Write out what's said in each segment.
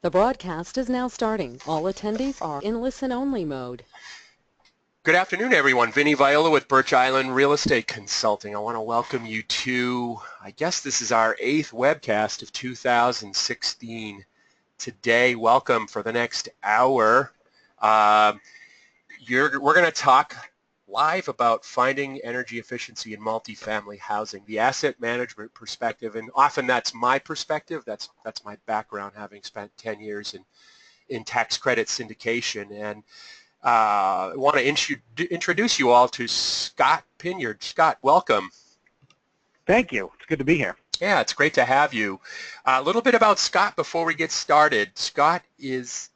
The broadcast is now starting. All attendees are in listen-only mode. Good afternoon, everyone. Vinnie Viola with Birch Island Real Estate Consulting. I want to welcome you to, I guess this is our 8th webcast of 2016. Today, welcome for the next hour. We're going to talk live about finding energy efficiency in multifamily housing, the asset management perspective, and often that's my perspective. That's my background, having spent 10 years in tax credit syndication. And I want to introduce you all to Scott Pinyard. Scott, welcome. Thank you. It's good to be here. Yeah, it's great to have you. A little bit about Scott before we get started. Scott is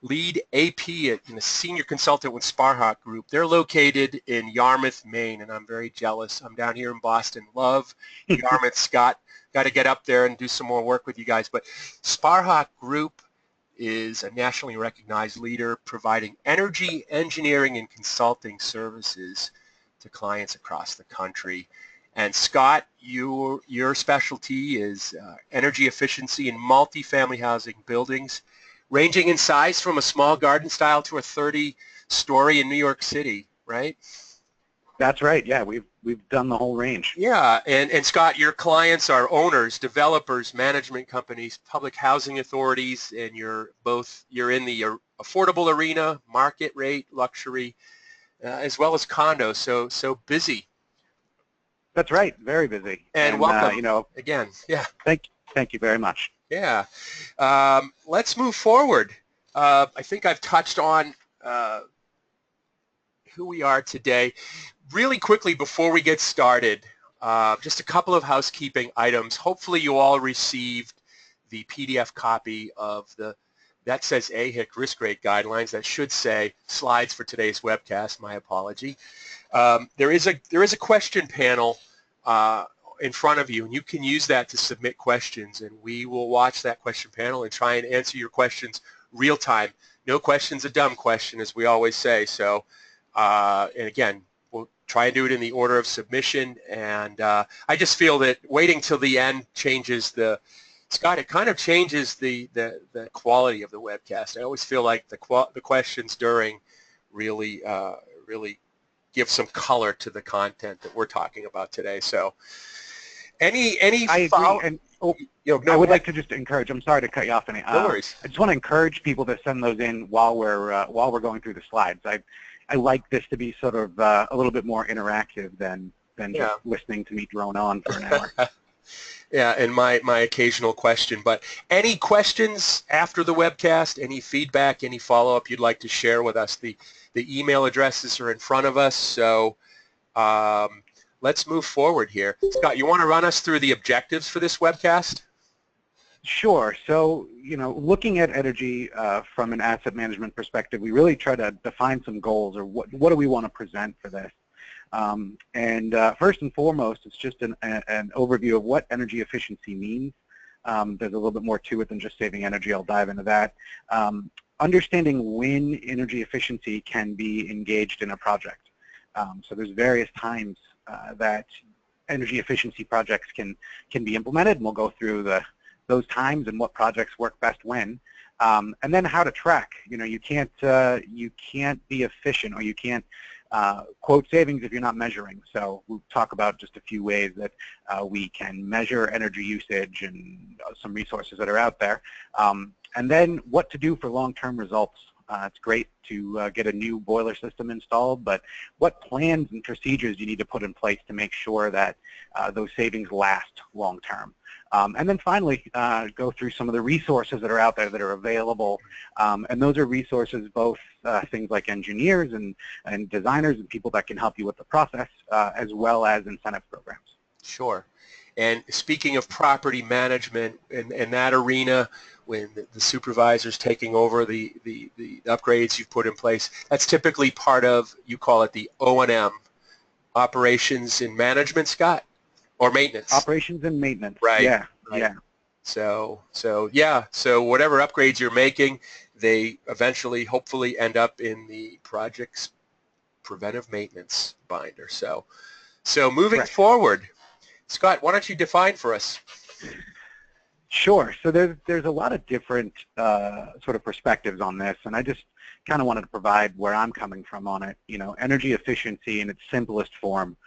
lead AP and a senior consultant with Sparhawk Group. They're located in Yarmouth, Maine, and I'm very jealous. I'm down here in Boston. Love Yarmouth, Scott. Got to get up there and do some more work with you guys. But Sparhawk Group is a nationally recognized leader providing energy engineering and consulting services to clients across the country. And Scott, your specialty is energy efficiency in multifamily housing buildings, ranging in size from a small garden style to a 30-story in New York City, right? That's right. Yeah, we've done the whole range. Yeah, and Scott, your clients are owners, developers, management companies, public housing authorities, and you're in the affordable arena, market rate, luxury, as well as condos. So busy. That's right. Very busy. And welcome. Again. Yeah. Thank you very much. Yeah. Let's move forward. I think I've touched on who we are today. Really quickly before we get started, just a couple of housekeeping items. Hopefully you all received the PDF copy of that says AHIC risk rate guidelines. That should say slides for today's webcast. My apology. There is a question panel in front of you, and you can use that to submit questions, and we will watch that question panel and try and answer your questions real time. No question's a dumb question, as we always say. So, and again, we'll try and do it in the order of submission. And I just feel that waiting till the end changes Scott, it kind of changes the quality of the webcast. I always feel like the questions during really give some color to the content that we're talking about today. So I agree. And I would like to just encourage. I'm sorry to cut you off, Vinnie. No worries. I just want to encourage people to send those in while we're going through the slides. I like this to be sort of a little bit more interactive than just listening to me drone on for an hour. Yeah, and my occasional question. But any questions after the webcast, any feedback, any follow-up you'd like to share with us? The email addresses are in front of us, so let's move forward here. Scott, you want to run us through the objectives for this webcast? Sure. So, looking at energy from an asset management perspective, we really try to define some goals, or what do we want to present for this. First and foremost, it's just an overview of what energy efficiency means. There's a little bit more to it than just saving energy. I'll dive into that. Understanding when energy efficiency can be engaged in a project. So there's various times that energy efficiency projects can be implemented, and we'll go through those times and what projects work best when. And then how to track. You can't be efficient, or you can't quote savings if you're not measuring. So we'll talk about just a few ways that we can measure energy usage and some resources that are out there. And then what to do for long-term results. It's great to get a new boiler system installed, but what plans and procedures do you need to put in place to make sure that those savings last long-term? And then finally, go through some of the resources that are out there that are available. And those are resources, both things like engineers and designers and people that can help you with the process, as well as incentive programs. Sure. And speaking of property management in that arena, when the supervisor's taking over the upgrades you've put in place, that's typically part of, you call it the O&M, operations and management, Scott? Or maintenance. Operations and maintenance. Right. Yeah. Right. Yeah. So whatever upgrades you're making, they eventually, hopefully, end up in the project's preventive maintenance binder. So moving forward, Scott, why don't you define for us? Sure. So there's a lot of different sort of perspectives on this, and I just kind of wanted to provide where I'm coming from on it. You know, energy efficiency in its simplest form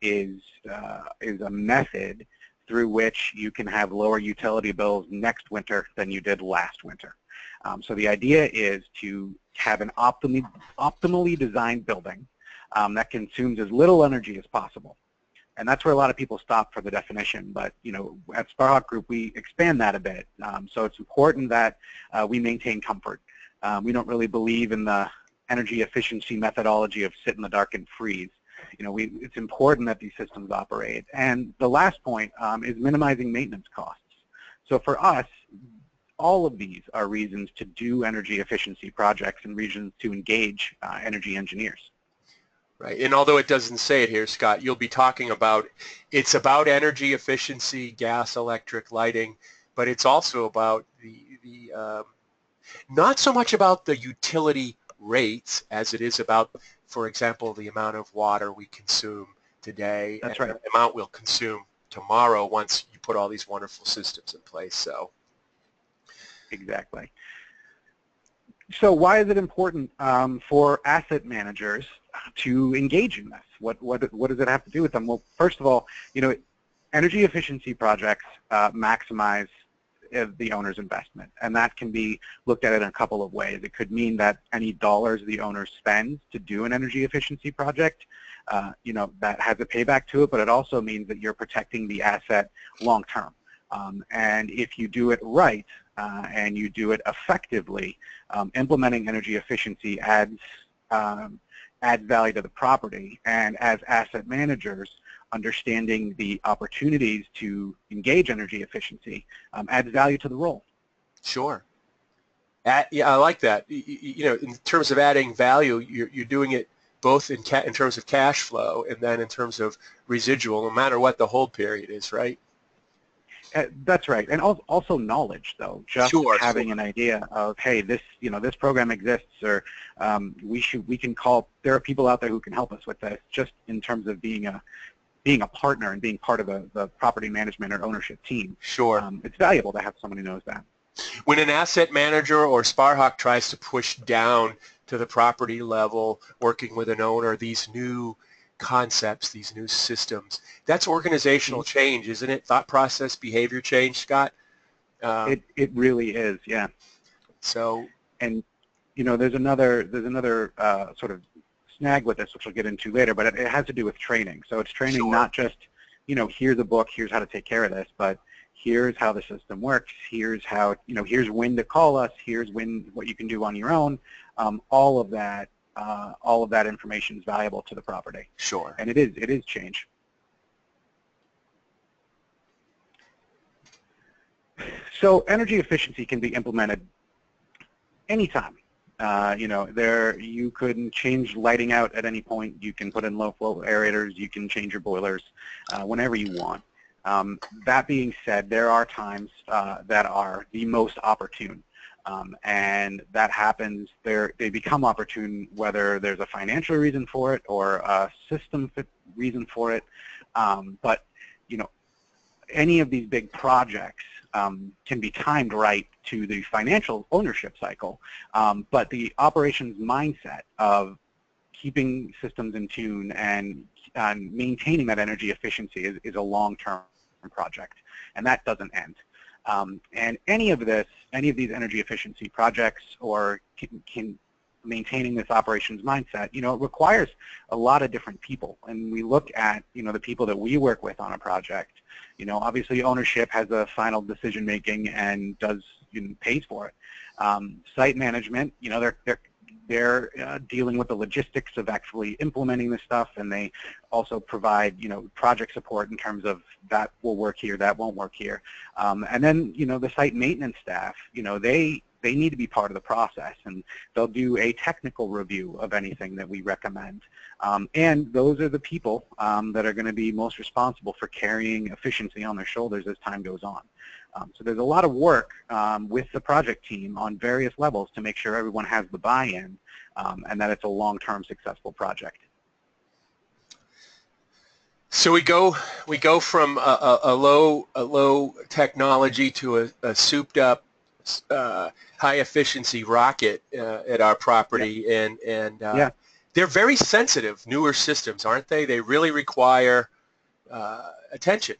is a method through which you can have lower utility bills next winter than you did last winter. So the idea is to have an optimally designed building that consumes as little energy as possible. And that's where a lot of people stop for the definition. But, you know, at Sparhawk Group, we expand that a bit. So it's important that we maintain comfort. We don't really believe in the energy efficiency methodology of sit in the dark and freeze. You know, it's important that these systems operate. And the last point is minimizing maintenance costs. So for us, all of these are reasons to do energy efficiency projects and reasons to engage energy engineers. Right, and although it doesn't say it here, Scott, you'll be talking about, it's about energy efficiency, gas, electric, lighting, but it's also about not so much about the utility rates as it is about, for example, the amount of water we consume today. That's and right. the amount we'll consume tomorrow once you put all these wonderful systems in place. So exactly. So why is it important for asset managers to engage in this? What does it have to do with them? Well, first of all, you know, energy efficiency projects maximize the owner's investment, and that can be looked at in a couple of ways. It could mean that any dollars the owner spends to do an energy efficiency project, you know, that has a payback to it, but it also means that you're protecting the asset long term. And if you do it right and you do it effectively, implementing energy efficiency adds value to the property. And as asset managers, understanding the opportunities to engage energy efficiency adds value to the role. sure. Yeah, I like that. You know, in terms of adding value, you're doing it both in terms of cash flow and then in terms of residual, no matter what the hold period is, right? That's right, and also knowledge, though. Just having an idea of, hey, this program exists, or we can call. There are people out there who can help us with this. Just in terms of being a partner and being part of the property management or ownership team. Sure. It's valuable to have someone who knows that. When an asset manager or Sparhawk tries to push down to the property level, working with an owner, these new concepts, these new systems, that's organizational change, isn't it? Thought process, behavior change, Scott? It really is, yeah. So, and you know, there's another sort of snag with this, which we'll get into later, but it has to do with training. So it's training, sure. Not just, you know, here's a book, here's how to take care of this, but here's how the system works, here's how, you know, here's when to call us, here's what you can do on your own. All of that information is valuable to the property. Sure. And it is change. So energy efficiency can be implemented anytime. You know, you can change lighting out at any point. You can put in low flow aerators. You can change your boilers whenever you want. That being said, there are times that are the most opportune. And that happens, they become opportune whether there's a financial reason for it or a system fit reason for it. But, you know, any of these big projects can be timed right to the financial ownership cycle, but the operations mindset of keeping systems in tune and maintaining that energy efficiency is a long-term project, and that doesn't end. And any of these energy efficiency projects or maintaining this operations mindset, you know, it requires a lot of different people. And we look at, you know, the people that we work with on a project. You know, obviously ownership has a final decision making and pays for it. Site management, you know, they're dealing with the logistics of actually implementing this stuff, and they also provide, you know, project support in terms of that will work here, that won't work here. And then, you know, the site maintenance staff, you know, they need to be part of the process, and they'll do a technical review of anything that we recommend. And those are the people that are going to be most responsible for carrying efficiency on their shoulders as time goes on. So there's a lot of work with the project team on various levels to make sure everyone has the buy-in and that it's a long-term successful project. So we go from a low technology to a souped up high efficiency rocket at our Yeah. property, and Yeah. they're very sensitive newer systems, aren't they? They really require attention.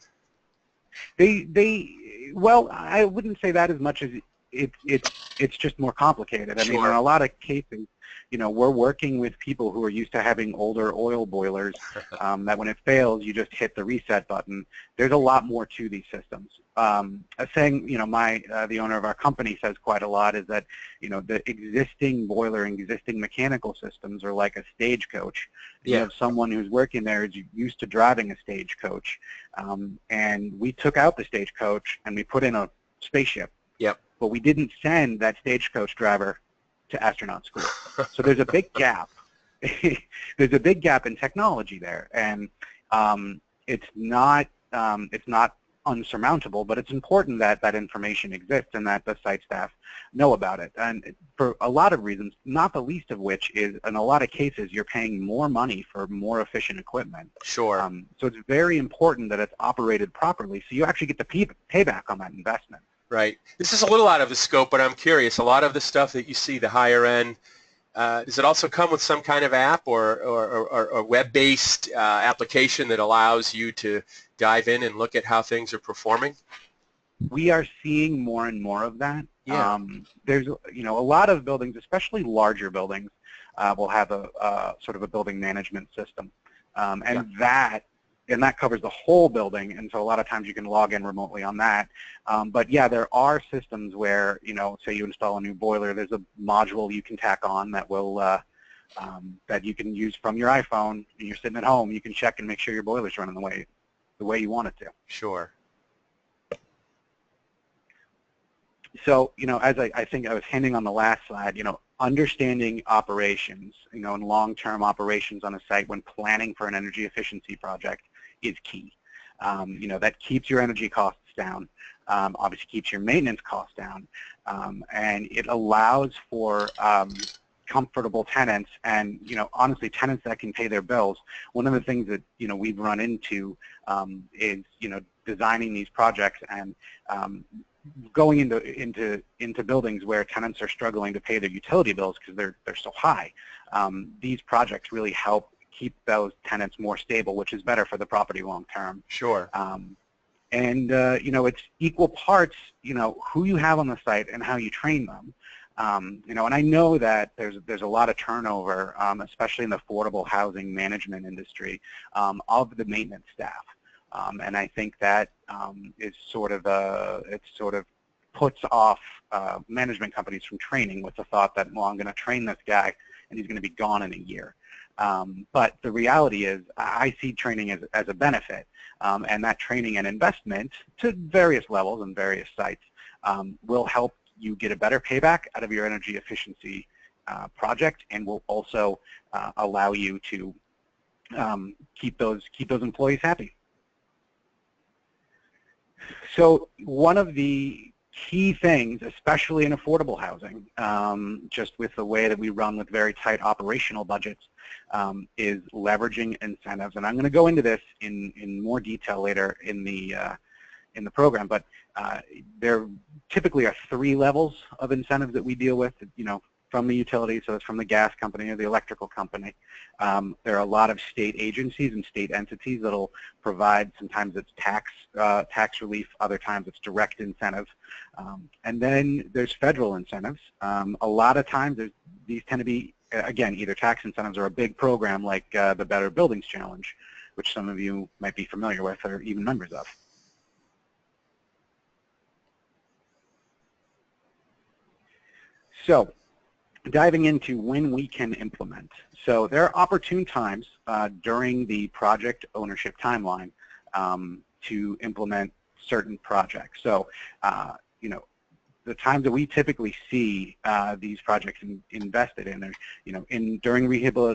Well, I wouldn't say that as much as it's just more complicated. I mean, in Sure. a lot of cases, we're working with people who are used to having older oil boilers that when it fails, you just hit the reset button. There's a lot more to these systems. A saying, the owner of our company says quite a lot is that, the existing boiler and existing mechanical systems are like a stagecoach. You Yeah. have someone who's working there is used to driving a stagecoach. And we took out the stagecoach and we put in a spaceship. Yep. But we didn't send that stagecoach driver to astronaut school. So there's a big gap. There's a big gap in technology there, and it's not unsurmountable, but it's important that that information exists and that the site staff know about it. And for a lot of reasons, not the least of which is, in a lot of cases, you're paying more money for more efficient equipment. Sure. So it's very important that it's operated properly, so you actually get the payback on that investment. Right. This is a little out of the scope, but I'm curious. A lot of the stuff that you see, the higher end, does it also come with some kind of app or web-based application that allows you to dive in and look at how things are performing? We are seeing more and more of that. Yeah. There's, a lot of buildings, especially larger buildings, will have a sort of a building management system, and that covers the whole building. And so a lot of times you can log in remotely on that. But yeah, there are systems where, say you install a new boiler, there's a module you can tack on that will that you can use from your iPhone. And you're sitting at home, you can check and make sure your boiler's running the way you want it to. Sure. So, as I think I was hinting on the last slide, understanding operations, and long-term operations on a site when planning for an energy efficiency project is key. That keeps your energy costs down, obviously keeps your maintenance costs down, and it allows for comfortable tenants and, honestly, tenants that can pay their bills. One of the things that, we've run into is, designing these projects and going into buildings where tenants are struggling to pay their utility bills because they're so high. These projects really help keep those tenants more stable, which is better for the property long term. Sure. And it's equal parts, who you have on the site and how you train them. And I know that there's a lot of turnover, especially in the affordable housing management industry, of the maintenance staff. And I think that is sort of puts off management companies from training with the thought that, well, I'm going to train this guy and he's going to be gone in a year. But the reality is I see training as a benefit, and that training and investment to various levels and various sites will help you get a better payback out of your energy efficiency project, and will also allow you to keep those employees happy. So one of the key things, especially in affordable housing, just with the way that we run with very tight operational budgets, is leveraging incentives. And I'm going to go into this in more detail later in the program. But there typically are 3 levels of incentives that we deal with. From the utility, so it's from the gas company or the electrical company. There are a lot of state agencies and state entities that'll provide. Sometimes it's tax relief, other times it's direct incentive. And then there's federal incentives. A lot of times these tend to be, again, either tax incentives or a big program like the Better Buildings Challenge, which some of you might be familiar with or even members of. So, diving into when we can implement. So there are opportune times during the project ownership timeline to implement certain projects. So, the times that we typically see these projects invested in are, during rehab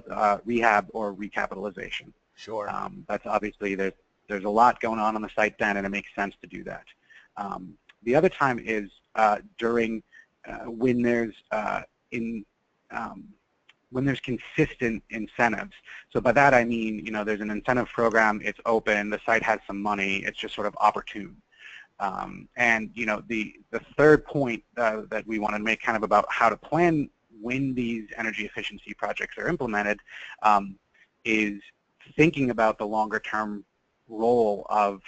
or recapitalization. Sure. That's obviously, there's a lot going on the site then, and it makes sense to do that. The other time is during when there's when there's consistent incentives. So by that I mean, there's an incentive program, it's open, the site has some money, it's just sort of opportune. And the third point that we want to make kind of about how to plan when these energy efficiency projects are implemented is thinking about the longer term role of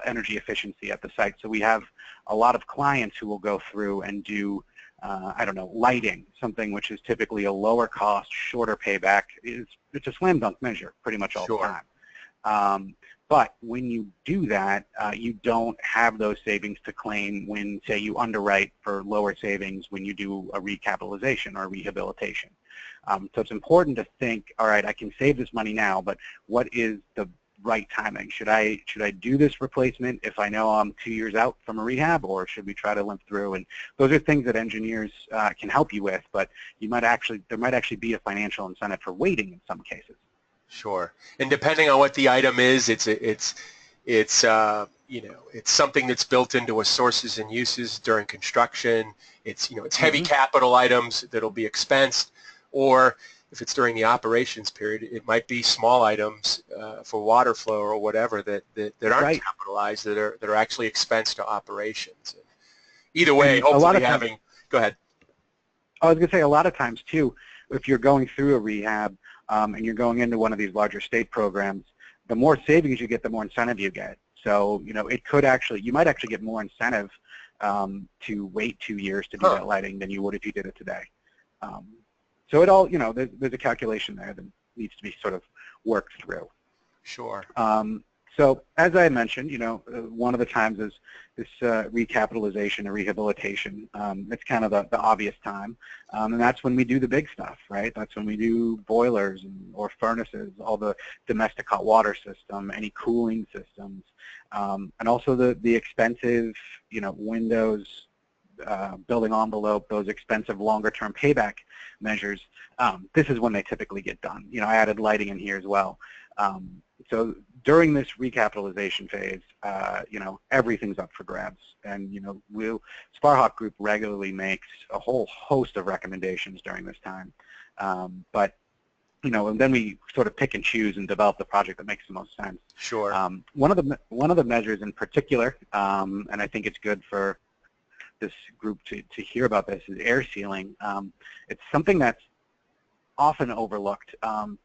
energy efficiency at the site. So we have a lot of clients who will go through and do, I don't know, lighting, something which is typically a lower cost, shorter payback. It's a slam dunk measure pretty much all the time. But when you do that, you don't have those savings to claim when, say, you underwrite for lower savings when you do a recapitalization or rehabilitation. So it's important to think, all right, I can save this money now, but what is the right timing? Should I do this replacement if I know I'm 2 years out from a rehab, or should we try to limp through? And those are things that engineers can help you with, but there might actually be a financial incentive for waiting in some cases. Sure, and depending on what the item is, it's something that's built into a sources and uses during construction. It's heavy capital items that'll be expensed, or if it's during the operations period, it might be small items for water flow or whatever that aren't capitalized, that are actually expensed to operations. Either way, hopefully having. Go ahead. I was going to say, a lot of times too, if you're going through a rehab and you're going into one of these larger state programs, the more savings you get, the more incentive you get. So it could actually, you might actually get more incentive to wait 2 years to do that lighting than you would if you did it today. So it all, there's a calculation there that needs to be sort of worked through. Sure. So as I mentioned, one of the times is this recapitalization or rehabilitation. It's kind of the obvious time, and that's when we do the big stuff, right? That's when we do boilers or furnaces, all the domestic hot water system, any cooling systems, and also the expensive, windows, building envelope, those expensive longer-term payback measures. This is when they typically get done. I added lighting in here as well. So during this recapitalization phase, everything's up for grabs, and Sparhawk Group regularly makes a whole host of recommendations during this time. But and then we sort of pick and choose and develop the project that makes the most sense. Sure. One of the measures in particular, and I think it's good for this group to hear about this, is air sealing. It's something that's often overlooked,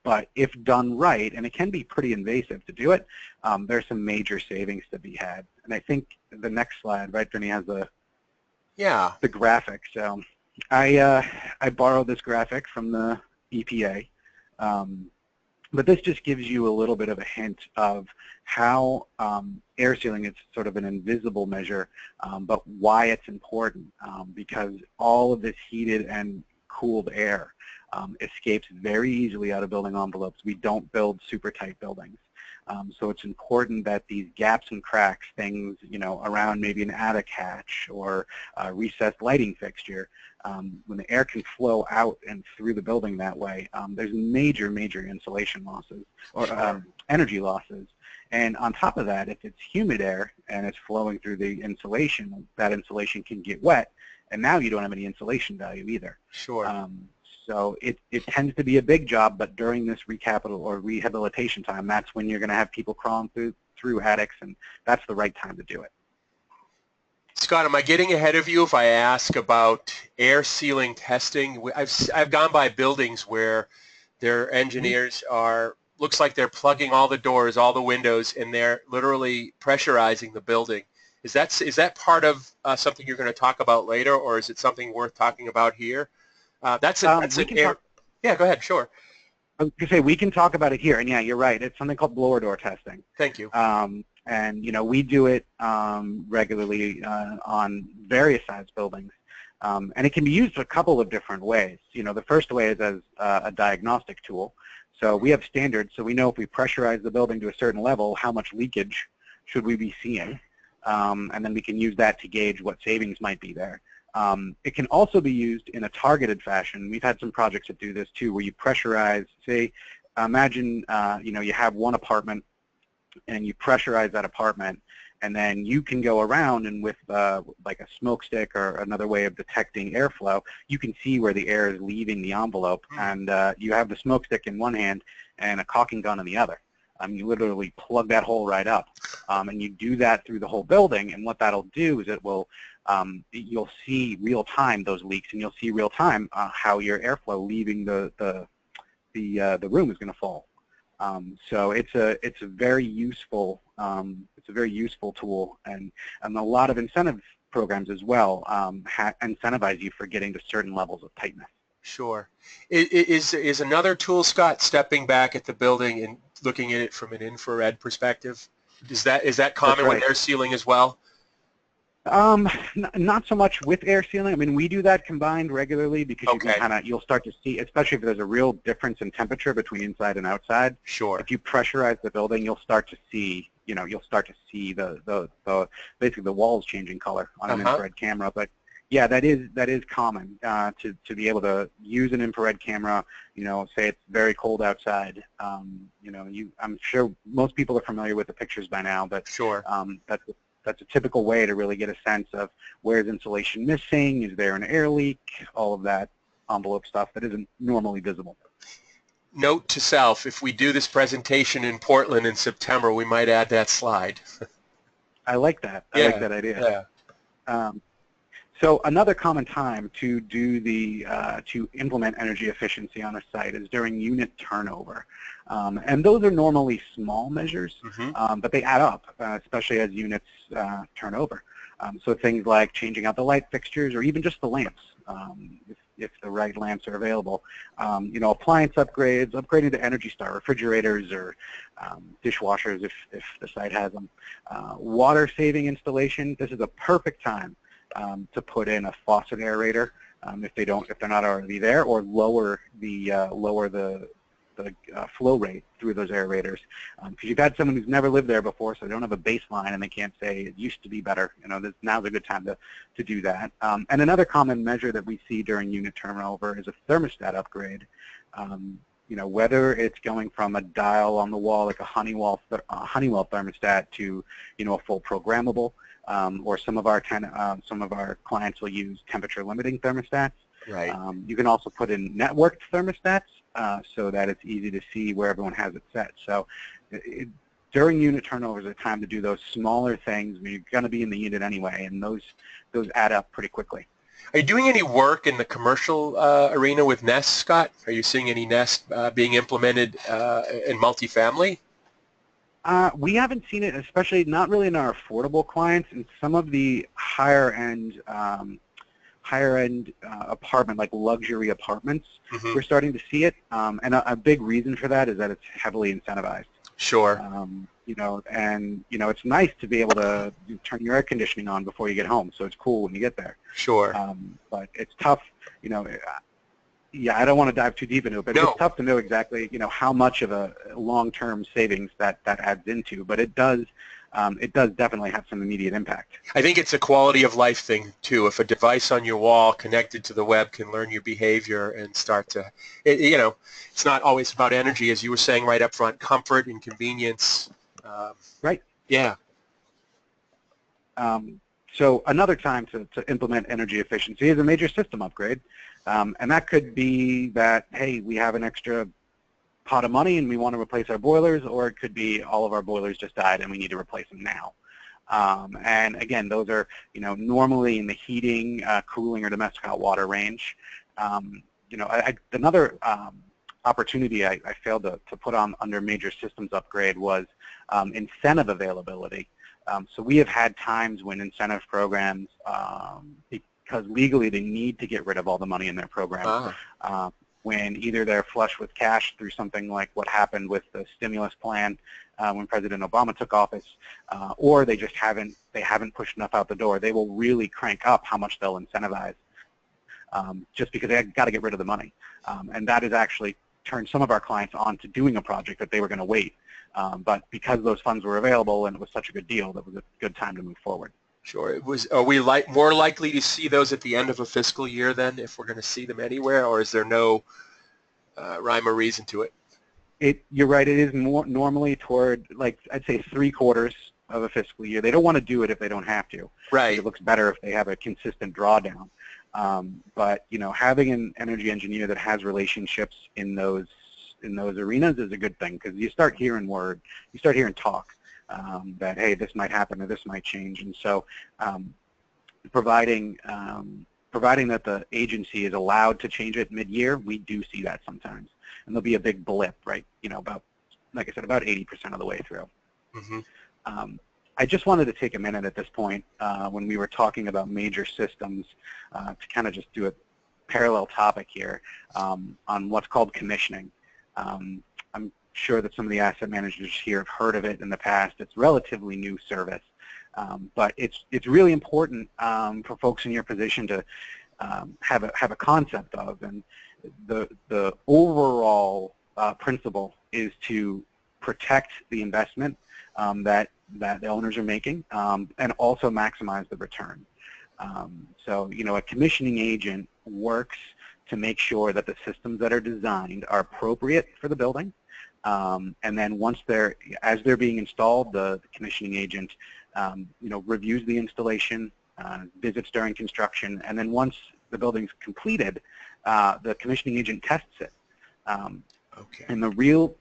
but if done right, and it can be pretty invasive to do it, there's some major savings to be had. And I think the next slide, right, Vinnie, has the graphic. So I borrowed this graphic from the EPA, but this just gives you a little bit of a hint of how air sealing is sort of an invisible measure, but why it's important, because all of this heated and cooled air escapes very easily out of building envelopes. We don't build super tight buildings. So it's important that these gaps and cracks, things, around maybe an attic hatch or a recessed lighting fixture, when the air can flow out and through the building that way, there's major, major insulation losses or energy losses. And on top of that, if it's humid air and it's flowing through the insulation, that insulation can get wet, and now you don't have any insulation value either. Sure. So it tends to be a big job, but during this recapital or rehabilitation time, that's when you're going to have people crawling through attics, and that's the right time to do it. Scott, am I getting ahead of you if I ask about air sealing testing? I've gone by buildings where their engineers looks like they're plugging all the doors, all the windows, and they're literally pressurizing the building. Is that part of something you're going to talk about later, or is it something worth talking about here? Yeah, go ahead, sure. I was going to say, we can talk about it here, and yeah, you're right. It's something called blower door testing. Thank you. And we do it regularly on various size buildings, and it can be used a couple of different ways. The first way is as a diagnostic tool. So we have standards, so we know if we pressurize the building to a certain level, how much leakage should we be seeing, and then we can use that to gauge what savings might be there. It can also be used in a targeted fashion. We've had some projects that do this too, where you pressurize, say, imagine you have one apartment and you pressurize that apartment, and then you can go around and with like a smoke stick or another way of detecting airflow, you can see where the air is leaving the envelope, and you have the smoke stick in one hand and a caulking gun in the other. You literally plug that hole right up, and you do that through the whole building, and what that'll do is it will, you'll see real time those leaks, and you'll see real time how your airflow leaving the room is going to fall. So it's a very useful tool, and a lot of incentive programs as well incentivize you for getting to certain levels of tightness. Sure. Is another tool, Scott, stepping back at the building and looking at it from an infrared perspective? Is that common with air sealing as well? Not so much with air sealing. I mean, we do that combined regularly because you can you'll start to see, especially if there's a real difference in temperature between inside and outside. Sure. If you pressurize the building, you'll start to see, basically the walls changing color on an infrared camera. But yeah, that is common to be able to use an infrared camera. Say it's very cold outside. I'm sure most people are familiar with the pictures by now, but sure. That's a typical way to really get a sense of where's insulation missing, is there an air leak, all of that envelope stuff that isn't normally visible. Note to self, if we do this presentation in Portland in September, we might add that slide. I like that. I like that idea. Yeah. So another common time to do to implement energy efficiency on a site is during unit turnover. And those are normally small measures, but they add up, especially as units turn over. So things like changing out the light fixtures or even just the lamps, if the right lamps are available. Appliance upgrades, upgrading to Energy Star refrigerators or dishwashers if the site has them. Water saving installation, this is a perfect time to put in a faucet aerator if they're not already there, or lower the flow rate through those aerators, because you've had someone who's never lived there before, so they don't have a baseline and they can't say it used to be better. Now's a good time to do that. And another common measure that we see during unit turnover is a thermostat upgrade. Whether it's going from a dial on the wall like a Honeywell thermostat to a full programmable, or some of our clients will use temperature limiting thermostats. Right. You can also put in networked thermostats so that it's easy to see where everyone has it set. So during unit turnover is a time to do those smaller things when you're going to be in the unit anyway, and those add up pretty quickly. Are you doing any work in the commercial arena with Nest, Scott? Are you seeing any Nest being implemented in multifamily? We haven't seen it, especially not really in our affordable clients. And some of the higher end apartment, like luxury apartments, we're starting to see it. And a big reason for that is that it's heavily incentivized. Sure. It's nice to be able to turn your air conditioning on before you get home, so it's cool when you get there. Sure. But it's tough, I don't want to dive too deep into it, but it's tough to know exactly, how much of a long-term savings that adds into, but it does definitely have some immediate impact. I think it's a quality of life thing too. If a device on your wall connected to the web can learn your behavior and start to, it's not always about energy, as you were saying right up front, comfort and convenience. Right. Yeah. So another time to implement energy efficiency is a major system upgrade. And that could be that, hey, we have an extra pot of money and we want to replace our boilers, or it could be all of our boilers just died and we need to replace them now. And again, those are, normally in the heating, cooling, or domestic hot water range. Another opportunity I failed to put on under major systems upgrade was incentive availability. So we have had times when incentive programs, because legally they need to get rid of all the money in their program, when either they're flush with cash through something like what happened with the stimulus plan when President Obama took office, or they just haven't pushed enough out the door. They will really crank up how much they'll incentivize, just because they got to get rid of the money. And that has actually turned some of our clients on to doing a project that they were going to wait. But because those funds were available and it was such a good deal, that was a good time to move forward. Sure. Are we more likely to see those at the end of a fiscal year then, if we're going to see them anywhere, or is there no rhyme or reason to it? You're right. It is more normally toward, like, I'd say 3/4 of a fiscal year. They don't want to do it if they don't have to. Right. It looks better if they have a consistent drawdown. But having an energy engineer that has relationships in those arenas is a good thing, because you start hearing talk that, hey, this might happen or this might change. And so providing that the agency is allowed to change it mid-year, we do see that sometimes. And there'll be a big blip, right? About, like I said, about 80% of the way through. Mm-hmm. I just wanted to take a minute at this point when we were talking about major systems to kind of just do a parallel topic here on what's called commissioning. I'm sure that some of the asset managers here have heard of it in the past. It's relatively new service, but it's really important for folks in your position to have a concept of. And the overall principle is to protect the investment that the owners are making, and also maximize the return. So, a commissioning agent works to make sure that the systems that are designed are appropriate for the building. And then as they're being installed, the commissioning agent, reviews the installation, visits during construction, and then once the building's completed, the commissioning agent tests it. Okay. And the real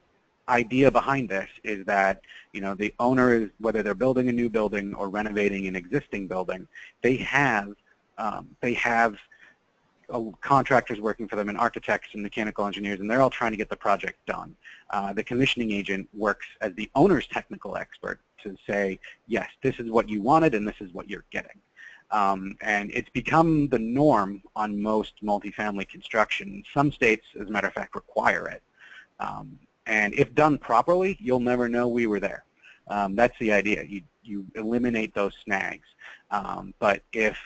idea behind this is that, the owner is, whether they're building a new building or renovating an existing building, they have contractors working for them and architects and mechanical engineers, and they're all trying to get the project done. The commissioning agent works as the owner's technical expert to say, yes, this is what you wanted and this is what you're getting. And it's become the norm on most multifamily construction. Some states, as a matter of fact, require it. And if done properly, you'll never know we were there. That's the idea. You eliminate those snags. But if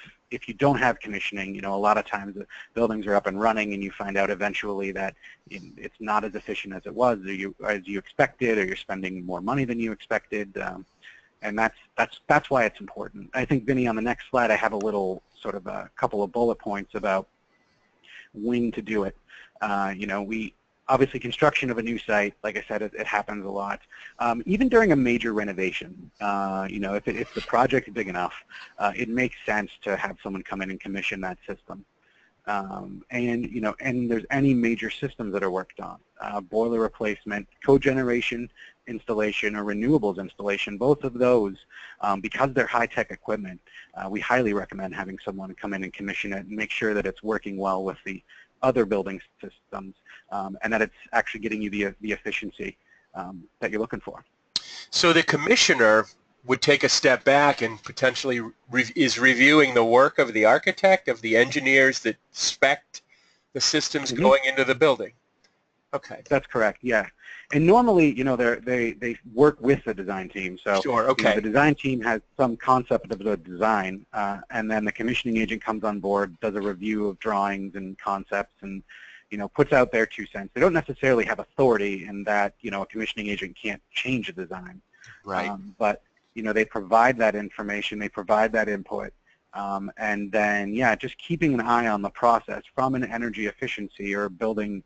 you don't have commissioning, a lot of times the buildings are up and running, and you find out eventually that it's not as efficient as it was, or as you expected, or you're spending more money than you expected. And that's why it's important. I think, Vinnie, on the next slide, I have a little sort of a couple of bullet points about when to do it. Obviously, construction of a new site, like I said, it happens a lot. Even during a major renovation, if the project is big enough, it makes sense to have someone come in and commission that system. And there's any major systems that are worked on, boiler replacement, cogeneration installation, or renewables installation. Both of those, because they're high-tech equipment, we highly recommend having someone come in and commission it and make sure that it's working well with the other building systems, and that it's actually getting you the efficiency that you're looking for. So the commissioner would take a step back and potentially is reviewing the work of the architect, of the engineers that spec the systems going into the building. Okay. That's correct, yeah. And normally, they work with the design team. So sure, okay. The design team has some concept of the design, and then the commissioning agent comes on board, does a review of drawings and concepts, and puts out their 2 cents. They don't necessarily have authority in that, a commissioning agent can't change a design. Right. But they provide that information, they provide that input, and then, yeah, just keeping an eye on the process from an energy efficiency or building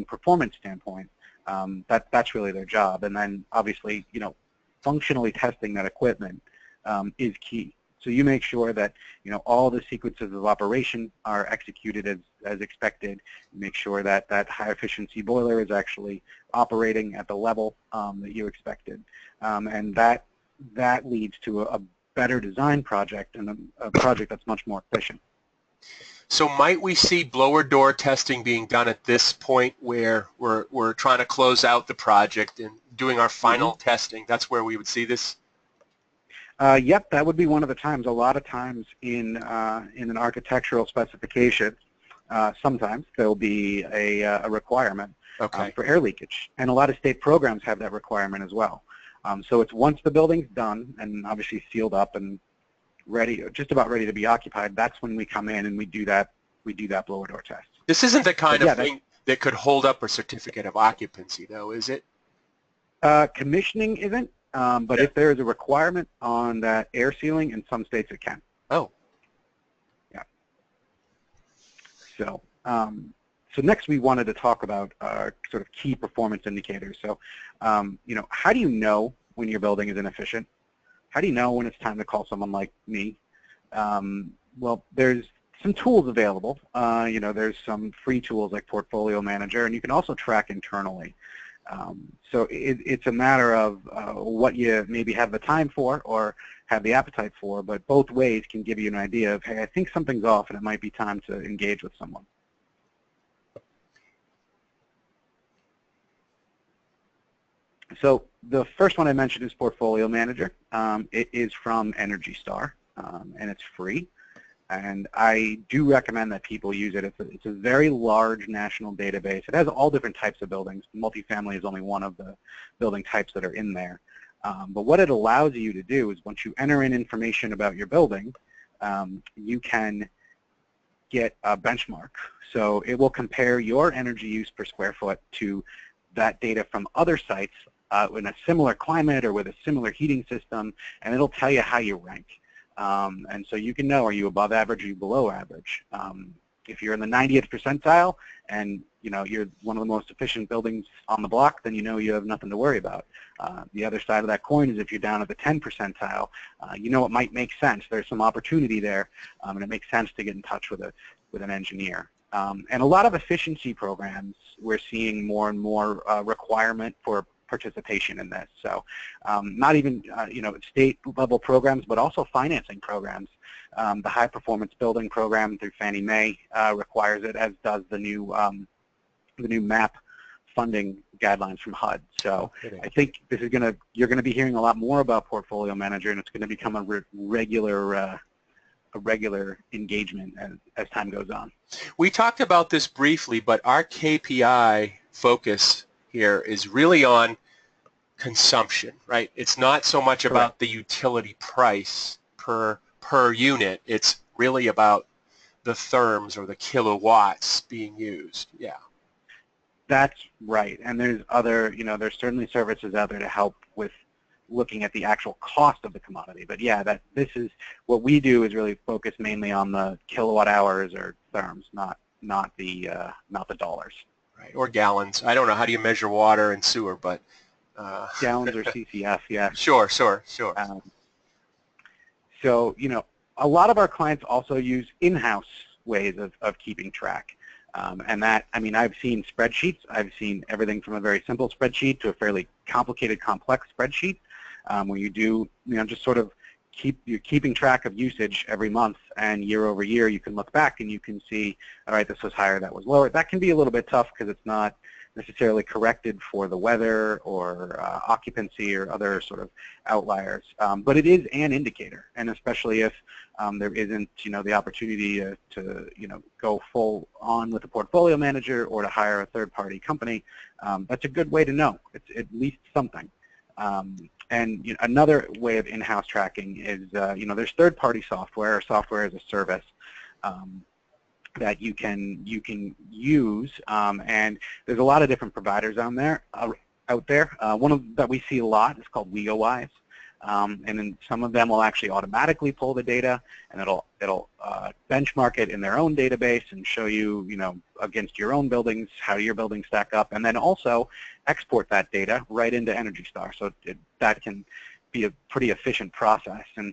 performance standpoint. That's really their job. And then, obviously, functionally testing that equipment is key. So you make sure that all the sequences of operation are executed as expected. You make sure that that high efficiency boiler is actually operating at the level that you expected, and that leads to a better design project and a project that's much more efficient. So might we see blower door testing being done at this point, where we're trying to close out the project and doing our final testing? That's where we would see this? Yep, that would be one of the times. A lot of times in an architectural specification, sometimes there'll be a requirement for air leakage, and a lot of state programs have that requirement as well. So it's once the building's done and obviously sealed up and ready, just about ready to be occupied, that's when we come in and we do that blower door test. This isn't the kind of thing that could hold up a certificate of occupancy, though, is it? Commissioning isn't, but if there is a requirement on that air sealing, in some states it can. Oh. Yeah. So, so next we wanted to talk about sort of key performance indicators. So, how do you know when your building is inefficient? how do you know when it's time to call someone like me? Well, there's some tools available. There's some free tools like Portfolio Manager, and you can also track internally. So it's a matter of what you maybe have the time for or have the appetite for, but both ways can give you an idea of, hey, I think something's off and it might be time to engage with someone. So the first one I mentioned is Portfolio Manager. It is from Energy Star, and it's free. And I do recommend that people use it. It's a very large national database. It has all different types of buildings. Multifamily is only one of the building types that are in there. But what it allows you to do is once you enter in information about your building, you can get a benchmark. So it will compare your energy use per square foot to that data from other sites in a similar climate or with a similar heating system, and it'll tell you how you rank. And so you can know, are you above average, are you below average? If you're in the 90th percentile and you're one of the most efficient buildings on the block, then you have nothing to worry about. The other side of that coin is if you're down at the 10th percentile, it might make sense. There's some opportunity there, and it makes sense to get in touch with an engineer. And a lot of efficiency programs, we're seeing more and more requirement for participation in this. So not even state-level programs, but also financing programs. The High Performance Building Program through Fannie Mae requires it, as does the new MAP funding guidelines from HUD. So I think you're going to be hearing a lot more about Portfolio Manager, and it's going to become a regular engagement as time goes on. We talked about this briefly, but our KPI focus here is really on consumption, right? It's not so much about the utility price per unit. It's really about the therms or the kilowatts being used. Yeah. That's right. And there's there's certainly services out there to help with looking at the actual cost of the commodity. But yeah, this is what we do is really focus mainly on the kilowatt hours or therms, not the dollars. Right, or gallons. I don't know, how do you measure water and sewer, but gallons or CCF, yeah. Sure. So a lot of our clients also use in-house ways of keeping track. And that, I've seen spreadsheets. I've seen everything from a very simple spreadsheet to a fairly complicated, complex spreadsheet, where you do, just sort of you're keeping track of usage every month, and year over year you can look back and you can see, all right, this was higher, that was lower. That can be a little bit tough because it's not necessarily corrected for the weather or occupancy or other sort of outliers. But it is an indicator, and especially if there isn't, the opportunity to go full on with a portfolio manager or to hire a third-party company, that's a good way to know. It's at least something. And another way of in-house tracking is, there's third-party software or software as a service that you can use, and there's a lot of different providers out there. One that we see a lot is called WeGoWise, and then some of them will actually automatically pull the data, and it'll benchmark it in their own database and show you, against your own buildings, how your buildings stack up, and then also export that data right into Energy Star. So that can be a pretty efficient process. And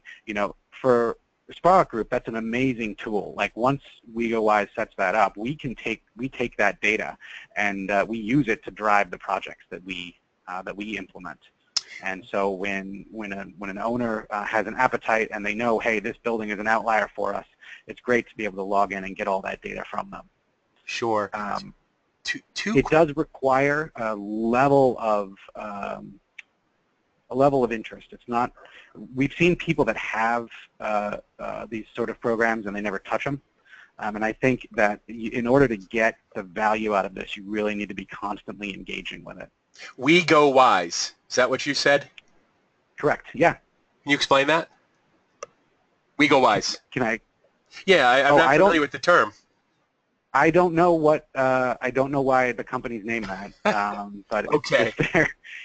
for the Sparhawk Group, that's an amazing tool. Like once WeGoWise sets that up, we take that data and we use it to drive the projects that we implement. And so when an owner has an appetite and they know, hey, this building is an outlier for us, it's great to be able to log in and get all that data from them. Sure. It does require a level of interest. It's not. We've seen people that have these sort of programs and they never touch them. And I think that in order to get the value out of this, you really need to be constantly engaging with it. WeGoWise. Is that what you said? Correct. Yeah. Can you explain that? WeGoWise. Can I? Yeah, I'm not familiar with the term. I don't know what. I don't know why the company's named that. But okay.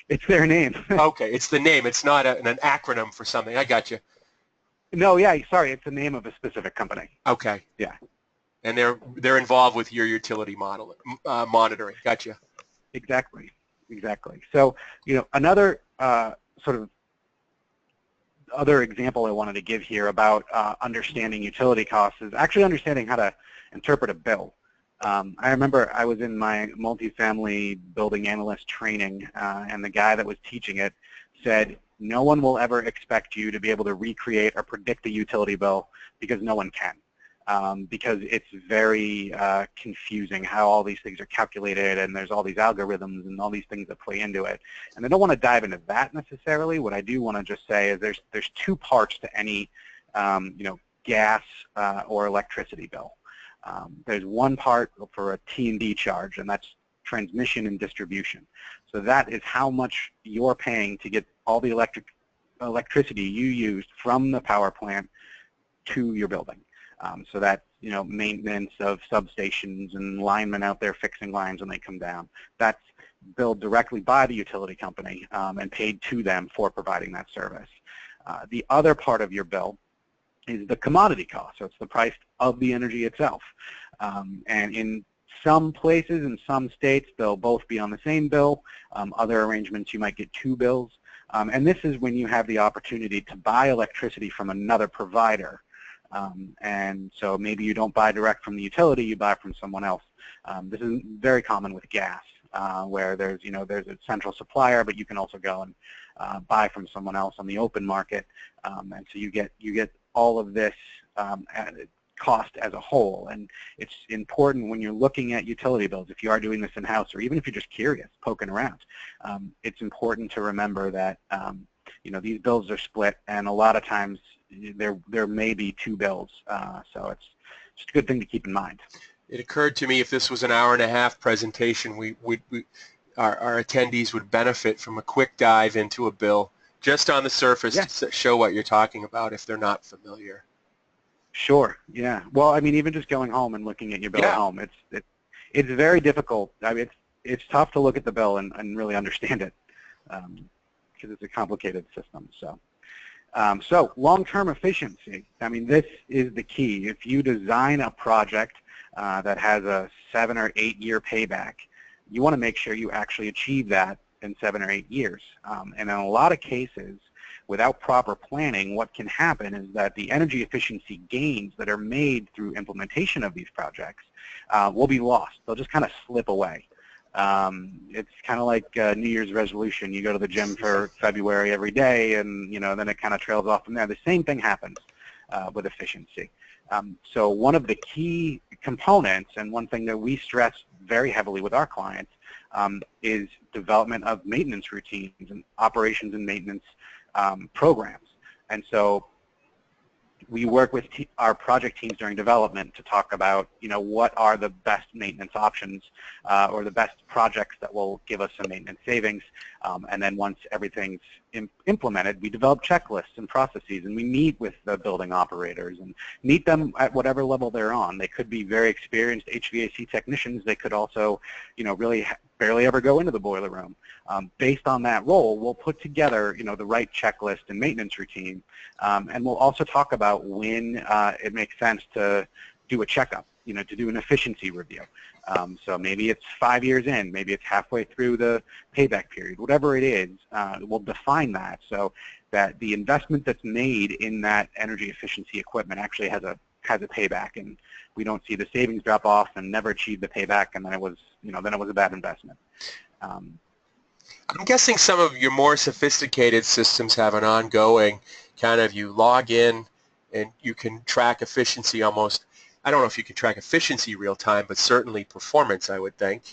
It's their name. Okay, it's the name. It's not an acronym for something. I got you. No, yeah, sorry, it's the name of a specific company. Okay. Yeah. And they're involved with your utility monitoring. Gotcha. Exactly. So another sort of other example I wanted to give here about understanding utility costs is actually understanding how to interpret a bill. I remember I was in my multifamily building analyst training, and the guy that was teaching it said, no one will ever expect you to be able to recreate or predict a utility bill because no one can. Because it's very confusing how all these things are calculated, and there's all these algorithms and all these things that play into it. And I don't want to dive into that necessarily. What I do want to just say is there's two parts to any gas or electricity bill. There's one part for a T&D charge, and that's transmission and distribution. So that is how much you're paying to get all the electricity you used from the power plant to your building. So that's, maintenance of substations and linemen out there fixing lines when they come down. That's billed directly by the utility company and paid to them for providing that service. The other part of your bill is the commodity cost. So it's the price of the energy itself. And in some places, in some states, they'll both be on the same bill. Other arrangements, you might get two bills. And this is when you have the opportunity to buy electricity from another provider. And so maybe you don't buy direct from the utility, you buy from someone else. This is very common with gas, where there's a central supplier, but you can also go and buy from someone else on the open market. And so you get all of this cost as a whole. And it's important when you're looking at utility bills, if you are doing this in-house, or even if you're just curious, poking around, it's important to remember that these bills are split, and a lot of times there may be two bills, so it's just a good thing to keep in mind. It occurred to me if this was an hour-and-a-half presentation, our attendees would benefit from a quick dive into a bill just on the surface to show what you're talking about if they're not familiar. Sure. Yeah. Well, I mean, even just going home and looking at your bill at home, it's very difficult. I mean, it's tough to look at the bill and really understand it because it's a complicated system. So long-term efficiency. I mean, this is the key. If you design a project that has a 7 or 8 year payback, you want to make sure you actually achieve that in 7 or 8 years. And in a lot of cases, without proper planning, what can happen is that the energy efficiency gains that are made through implementation of these projects will be lost. They'll just kind of slip away. It's kind of like New Year's resolution. You go to the gym for February every day, and then it kind of trails off from there. The same thing happens with efficiency. So one of the key components, and one thing that we stress very heavily with our clients, is development of maintenance routines and operations and maintenance programs. And so we work with our project teams during development to talk about, what are the best maintenance options or the best projects that will give us some maintenance savings. And then once everything's implemented, we develop checklists and processes, and we meet with the building operators and meet them at whatever level they're on. They could be very experienced HVAC technicians. They could also, really barely ever go into the boiler room. Based on that role, we'll put together, the right checklist and maintenance routine, and we'll also talk about when it makes sense to do a checkup, to do an efficiency review. So maybe it's 5 years in, maybe it's halfway through the payback period, whatever it is, we'll define that so that the investment that's made in that energy efficiency equipment actually has a payback, and we don't see the savings drop off and never achieve the payback, and then it was, a bad investment. I'm guessing some of your more sophisticated systems have an ongoing kind of, you log in and you can track efficiency almost. I don't know if you can track efficiency real time, but certainly performance, I would think.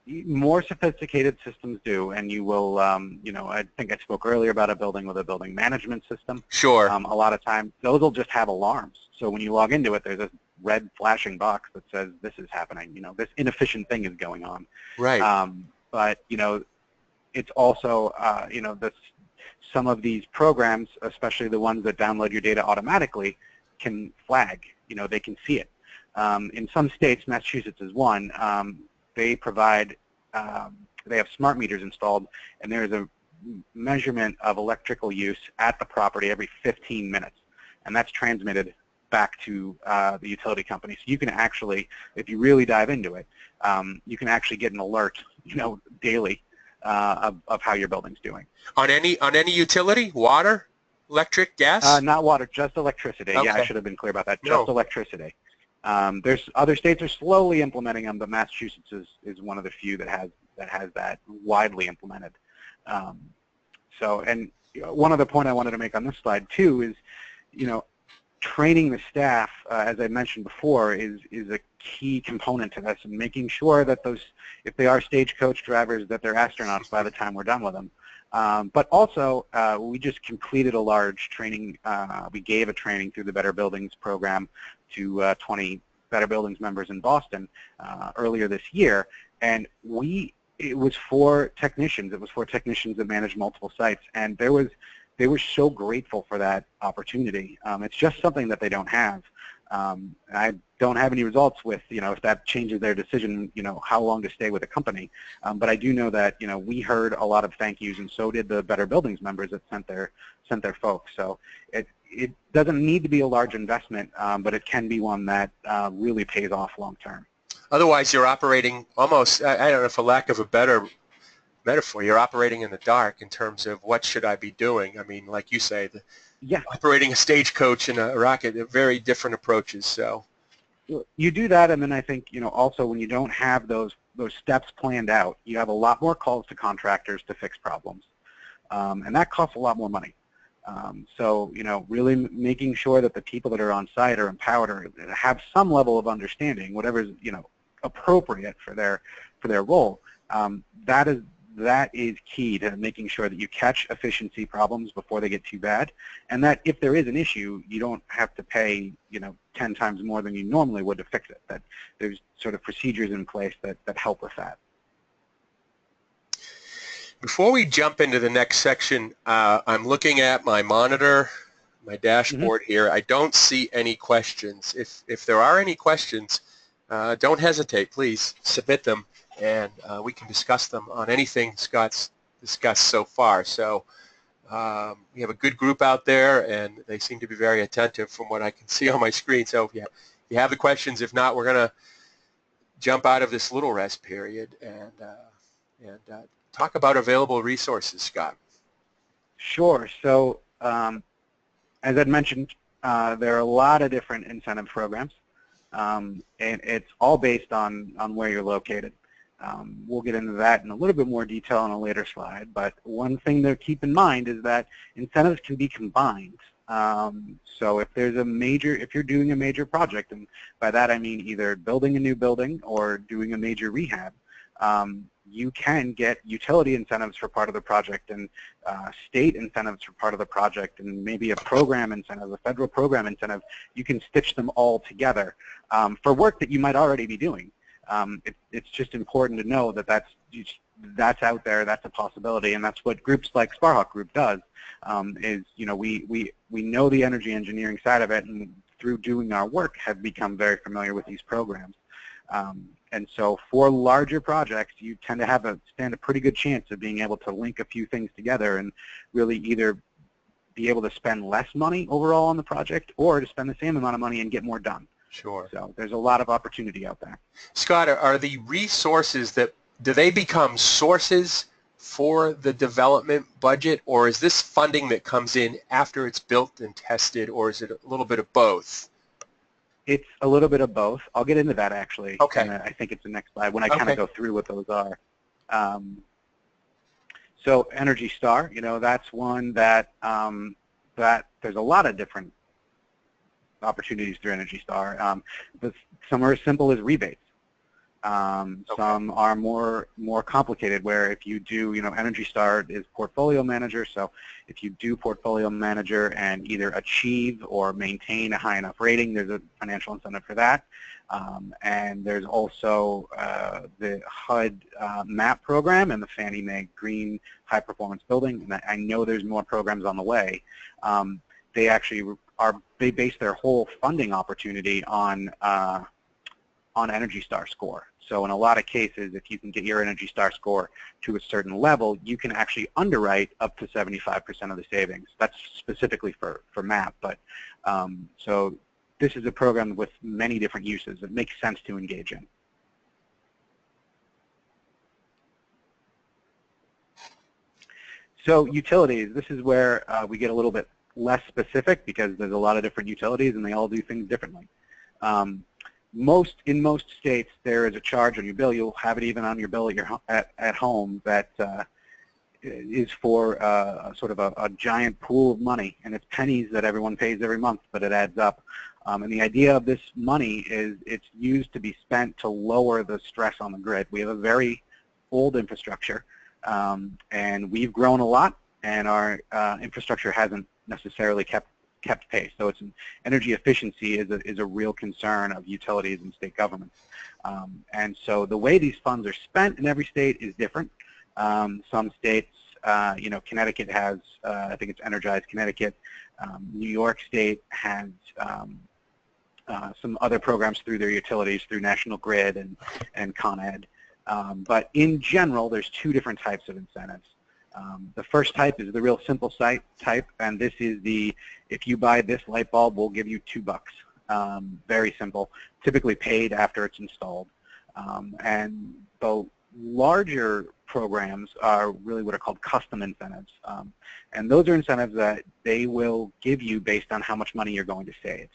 More sophisticated systems do, and you will, I think I spoke earlier about a building with a building management system. Sure. A lot of times, those will just have alarms. So when you log into it, there's a red flashing box that says this is happening. This inefficient thing is going on. Right. But it's also, some of these programs, especially the ones that download your data automatically, can flag. They can see it. In some states, Massachusetts is one. They provide, they have smart meters installed, and there's a measurement of electrical use at the property every 15 minutes, and that's transmitted back to the utility company. So you can actually, if you really dive into it, you can actually get an alert, daily of how your building's doing. On any utility, water? Electric, gas? Not water, just electricity. Yeah, I Okay. should have been clear about that. No. Just electricity. There's other states are slowly implementing them, but Massachusetts is one of the few that has that widely implemented. And one other point I wanted to make on this slide too is, training the staff, as I mentioned before, is a key component to this, and making sure that those, if they are stagecoach drivers, that they're astronauts by the time we're done with them. But also, we just completed a large training. We gave a training through the Better Buildings program to 20 Better Buildings members in Boston earlier this year, and it was for technicians. It was for technicians that manage multiple sites, and they were so grateful for that opportunity. It's just something that they don't have. I don't have any results with, if that changes their decision, how long to stay with a company. But I do know that, we heard a lot of thank yous, and so did the Better Buildings members that sent their folks. So it doesn't need to be a large investment, but it can be one that really pays off long term. Otherwise, you're operating almost, I don't know, for lack of a better metaphor, you're operating in the dark in terms of what should I be doing. I mean, like you say, operating a stagecoach and a rocket, they're very different approaches. So you do that, and then I think, also when you don't have those steps planned out, you have a lot more calls to contractors to fix problems, and that costs a lot more money. So, really making sure that the people that are on site are empowered or have some level of understanding, whatever is, appropriate for their role. That is key to making sure that you catch efficiency problems before they get too bad, and that if there is an issue, you don't have to pay, 10 times more than you normally would to fix it. That there's sort of procedures in place that help with that. Before we jump into the next section, I'm looking at my monitor, my dashboard here. I don't see any questions. If there are any questions, don't hesitate. Please submit them, and we can discuss them on anything Scott's discussed so far. So we have a good group out there, and they seem to be very attentive from what I can see on my screen. So if you have the questions, if not, we're going to jump out of this little rest period and talk about available resources, Scott. Sure. So as I'd mentioned, there are a lot of different incentive programs, and it's all based on where you're located. We'll get into that in a little bit more detail on a later slide, but one thing to keep in mind is that incentives can be combined. So if you're doing a major project, and by that I mean either building a new building or doing a major rehab, you can get utility incentives for part of the project and state incentives for part of the project, and maybe a program incentive, a federal program incentive. You can stitch them all together for work that you might already be doing. It's just important to know that that's out there, that's a possibility, and that's what groups like Sparhawk Group does. We know the energy engineering side of it, and through doing our work have become very familiar with these programs. And so for larger projects, you tend to stand a pretty good chance of being able to link a few things together and really either be able to spend less money overall on the project or to spend the same amount of money and get more done. Sure. So there's a lot of opportunity out there. Scott, are the resources do they become sources for the development budget, or is this funding that comes in after it's built and tested, or is it a little bit of both? It's a little bit of both. I'll get into that actually. Okay. And I think it's the next slide when I kind of go through what those are. So Energy Star, that's one that there's a lot of different opportunities through Energy Star. But some are as simple as rebates. Some are more complicated, where if you do, Energy Star is portfolio manager, so if you do portfolio manager and either achieve or maintain a high enough rating, there's a financial incentive for that. And there's also the HUD MAP program and the Fannie Mae Green High Performance Building, and I know there's more programs on the way. They actually they base their whole funding opportunity on Energy Star score. So in a lot of cases, if you can get your Energy Star score to a certain level, you can actually underwrite up to 75% of the savings. That's specifically for MAP, but so this is a program with many different uses. It makes sense to engage in. So utilities, this is where we get a little bit less specific because there's a lot of different utilities and they all do things differently. In most states, there is a charge on your bill. You'll have it even on your bill at home that is for sort of a giant pool of money, and it's pennies that everyone pays every month, but it adds up. And the idea of this money is it's used to be spent to lower the stress on the grid. We have a very old infrastructure, and we've grown a lot, and our infrastructure hasn't necessarily kept pace. So it's energy efficiency is a real concern of utilities and state governments. And so the way these funds are spent in every state is different. Some states, Connecticut has, I think it's Energize Connecticut. New York State has some other programs through their utilities, through National Grid and Con Ed. But in general, there's two different types of incentives. The first type is the real simple type, and this is if you buy this light bulb, we'll give you $2. Very simple, typically paid after it's installed. And the larger programs are really what are called custom incentives. And those are incentives that they will give you based on how much money you're going to save.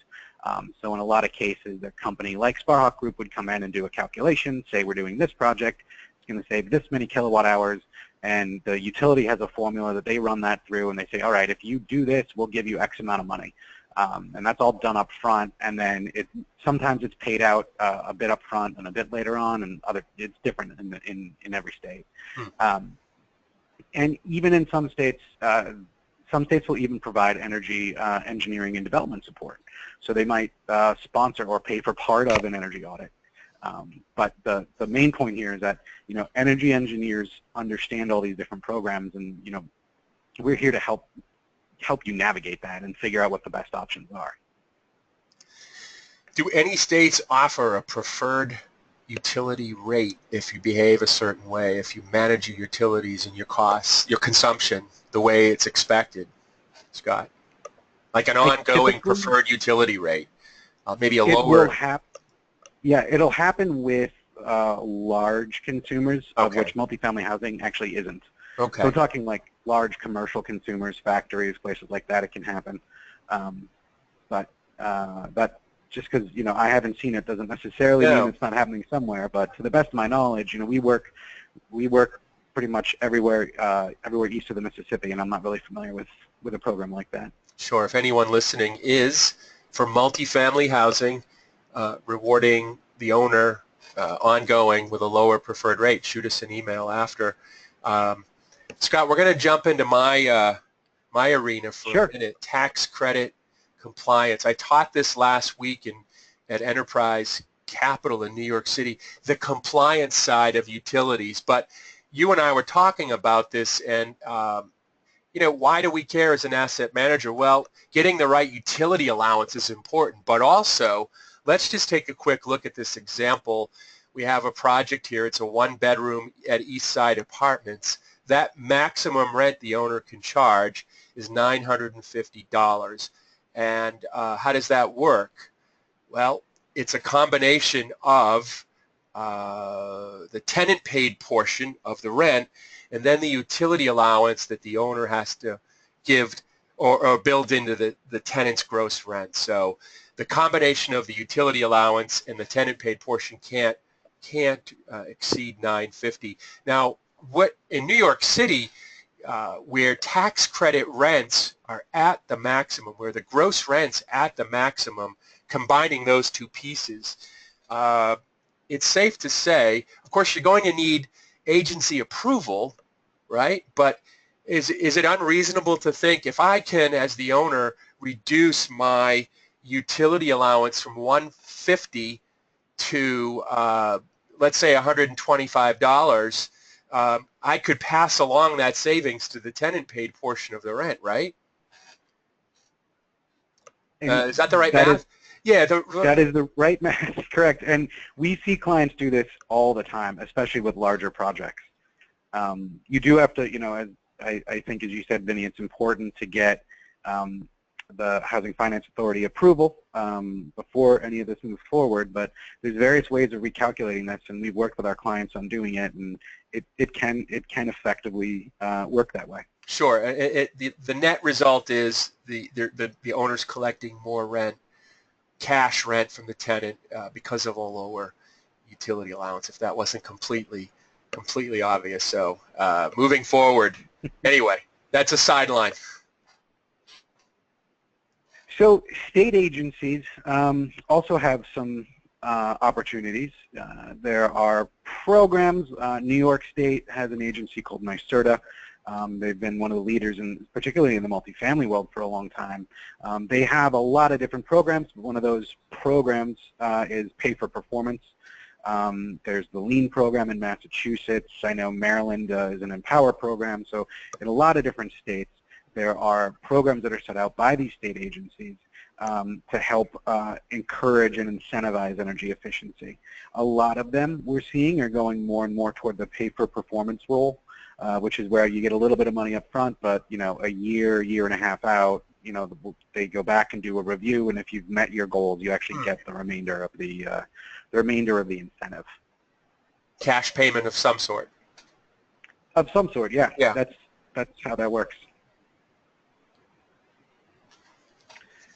So in a lot of cases, a company like Sparhawk Group would come in and do a calculation, say we're doing this project, it's going to save this many kilowatt hours, and the utility has a formula that they run that through, and they say, all right, if you do this, we'll give you X amount of money. And that's all done up front, and then sometimes it's paid out a bit up front and a bit later on, and it's different in every state. And even in some states will even provide energy engineering and development support. So they might sponsor or pay for part of an energy audit. But the main point here is that energy engineers understand all these different programs, and we're here to help you navigate that and figure out what the best options are. Do any states offer a preferred utility rate if you behave a certain way, if you manage your utilities and your costs, your consumption, the way it's expected, Scott? Like an ongoing preferred utility rate, maybe a lower... Yeah, it'll happen with large consumers, of which multifamily housing actually isn't. Okay. So we're talking like large commercial consumers, factories, places like that, it can happen. But that just because I haven't seen it doesn't necessarily mean it's not happening somewhere. But to the best of my knowledge, we work pretty much everywhere east of the Mississippi, and I'm not really familiar with a program like that. Sure. If anyone listening is for multifamily housing, rewarding the owner ongoing with a lower preferred rate, shoot us an email after. Scott, we're going to jump into my arena for a minute, tax credit compliance. I taught this last week at Enterprise Capital in New York City, the compliance side of utilities. But you and I were talking about this, and why do we care as an asset manager? Well, getting the right utility allowance is important, but also let's just take a quick look at this example. We have a project here. It's a one-bedroom at East Side Apartments. That maximum rent the owner can charge is $950. And how does that work? Well, it's a combination of the tenant-paid portion of the rent and then the utility allowance that the owner has to give or build into the tenant's gross rent. So the combination of the utility allowance and the tenant-paid portion can't exceed $950. Now, what in New York City, where tax credit rents are at the maximum, where the gross rent's at the maximum, combining those two pieces, it's safe to say, of course, you're going to need agency approval, right? But is it unreasonable to think if I can, as the owner, reduce my utility allowance from $150 to let's say $125, I could pass along that savings to the tenant-paid portion of the rent, right? Is that the right math? Yeah, that is the right math, correct. And we see clients do this all the time, especially with larger projects. You do have to, as I think, as you said, Vinnie, it's important to get the Housing Finance Authority approval before any of this moves forward, but there's various ways of recalculating this, and we've worked with our clients on doing it, and it can effectively work that way. Sure. The net result is the owner's collecting more rent, cash rent from the tenant because of a lower utility allowance, if that wasn't completely obvious. So moving forward, anyway, that's a sideline. So state agencies also have some opportunities. There are programs. New York State has an agency called NYSERDA. They've been one of the leaders, particularly in the multifamily world, for a long time. They have a lot of different programs. One of those programs is Pay for Performance. There's the LEAN program in Massachusetts. I know Maryland is an Empower program. So in a lot of different states, there are programs that are set out by these state agencies to help encourage and incentivize energy efficiency. A lot of them we're seeing are going more and more toward the Pay for Performance role, which is where you get a little bit of money up front, but a year and a half out, they go back and do a review, and if you've met your goals, you actually get the remainder of the incentive. Cash payment of some sort. Of some sort, yeah. Yeah. That's how that works.